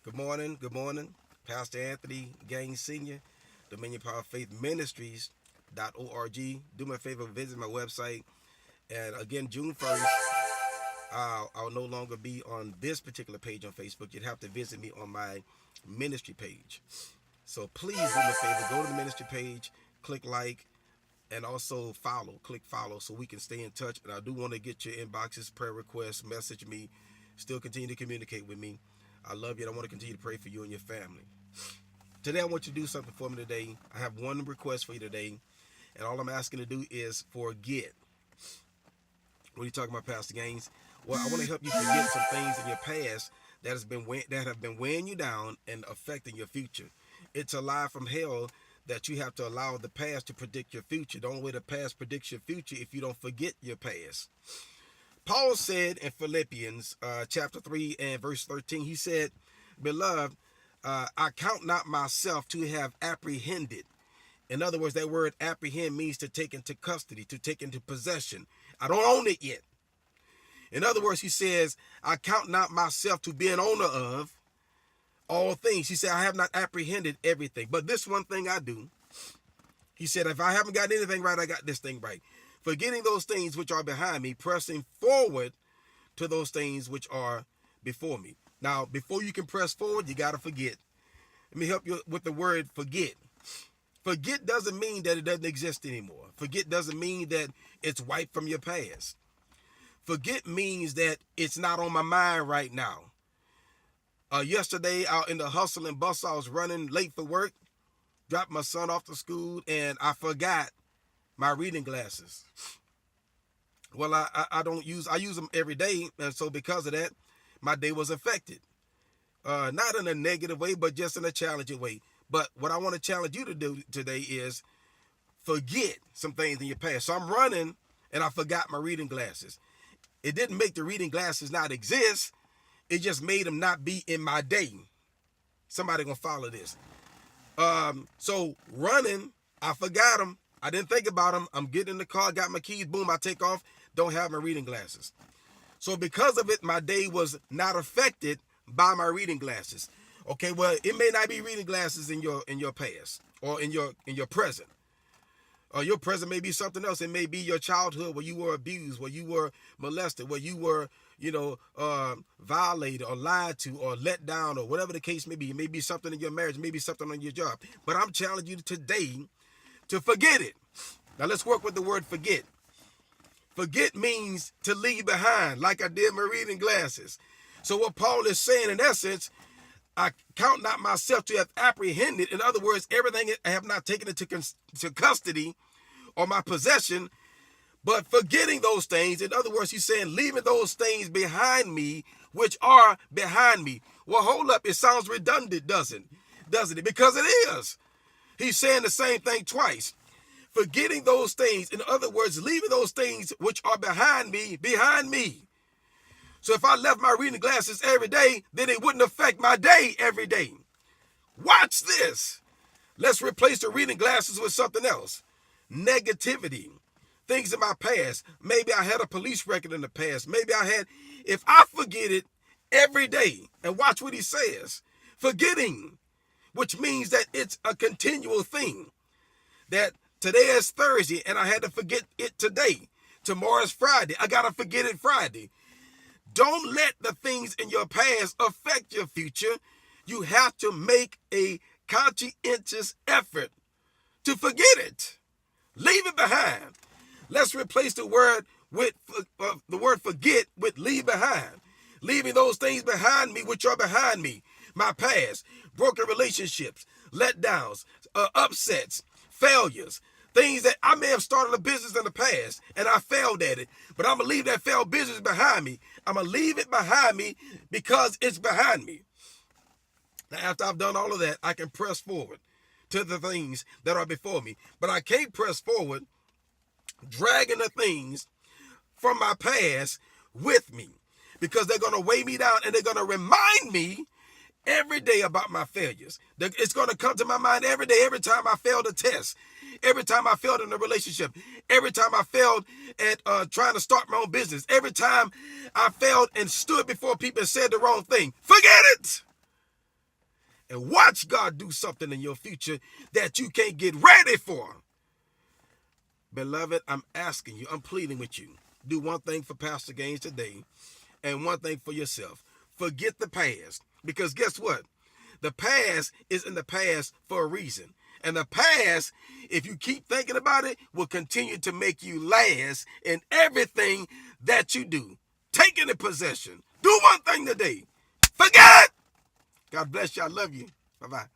Good morning. Good morning. Pastor Anthony Gaines Sr., Dominion Power Faith Ministries.org. Do me a favor, visit my website. And again, June 1st, I'll no longer be on this particular page on Facebook. You'd have to visit me on my ministry page. So please do me a favor, go to the ministry page, click like, and also click follow so we can stay in touch. And I do want to get your inboxes, prayer requests, message me, still continue to communicate with me. I love you and I want to continue to pray for you and your family. Today I want you to do something for me today. I have one request for you today, and all I'm asking to do is forget. What are you talking about, Pastor Gaines? Well, I want to help you forget some things in your past that have been weighing you down and affecting your future. It's a lie from hell that you have to allow the past to predict your future. The only way the past predicts your future if you don't forget your past. Paul said in Philippians chapter 3 and verse 13, he said, "Beloved, I count not myself to have apprehended." In other words, that word apprehend means to take into custody, to take into possession. I don't own it yet. In other words, he says, I count not myself to be an owner of all things. He said, I have not apprehended everything, but this one thing I do. He said, if I haven't got anything right, I got this thing right. Forgetting those things which are behind me, pressing forward to those things which are before me. Now, before you can press forward, you got to forget. Let me help you with the word forget. Forget doesn't mean that it doesn't exist anymore. Forget doesn't mean that it's wiped from your past. Forget means that it's not on my mind right now. Yesterday, out in the hustle and bustle, I was running late for work, dropped my son off to school, and I forgot my reading glasses. Well, I use them every day, and so because of that, my day was affected. Not in a negative way, but just in a challenging way. But what I want to challenge you to do today is forget some things in your past. So I'm running, and I forgot my reading glasses. It didn't make the reading glasses not exist. It just made them not be in my day. Somebody gonna follow this. So running, I forgot them. I didn't think about them. I'm getting in the car, got my keys, boom, I take off, don't have my reading glasses. So because of it, my day was not affected by my reading glasses. Okay, well, it may not be reading glasses in your past or in your present. Your present may be something else. It may be your childhood where you were abused, where you were molested, where you were, violated or lied to or let down or whatever the case may be. It may be something in your marriage, maybe something on your job. But I'm challenging you today to forget it. Now let's work with the word forget. Forget means to leave behind, like I did my reading glasses. So what Paul is saying in essence, I count not myself to have apprehended. In other words, everything I have not taken into custody or my possession, but forgetting those things. In other words, he's saying, leaving those things behind me, which are behind me. Well, hold up. It sounds redundant, doesn't it? Because it is. He's saying the same thing twice. Forgetting those things. In other words, leaving those things which are behind me, behind me. So if I left my reading glasses every day, then it wouldn't affect my day every day. Watch this. Let's replace the reading glasses with something else. Negativity. Things in my past. Maybe I had a police record in the past. If I forget it every day, and watch what he says, forgetting, which means that it's a continual thing. That today is Thursday, and I had to forget it today. Tomorrow is Friday. I got to forget it Friday. Don't let the things in your past affect your future. You have to make a conscientious effort to forget it. Leave it behind. Let's replace the word forget with leave behind. Leaving those things behind me which are behind me. My past, broken relationships, letdowns, upsets, failures. Things that I may have started a business in the past and I failed at it, but I'm going to leave that failed business behind me. I'm going to leave it behind me because it's behind me. Now, after I've done all of that, I can press forward to the things that are before me. But I can't press forward dragging the things from my past with me because they're going to weigh me down and they're going to remind me every day about my failures. It's going to come to my mind every day, every time I failed a test, every time I failed in a relationship, every time I failed at trying to start my own business, every time I failed and stood before people and said the wrong thing. Forget it. and watch God do something in your future that you can't get ready for. Beloved, I'm asking you, I'm pleading with you. Do one thing for Pastor Gaines today and one thing for yourself. Forget the past. Because guess what? The past is in the past for a reason. And the past, if you keep thinking about it, will continue to make you last in everything that you do. Take it in possession. Do one thing today. Forget it. God bless you. I love you. Bye-bye.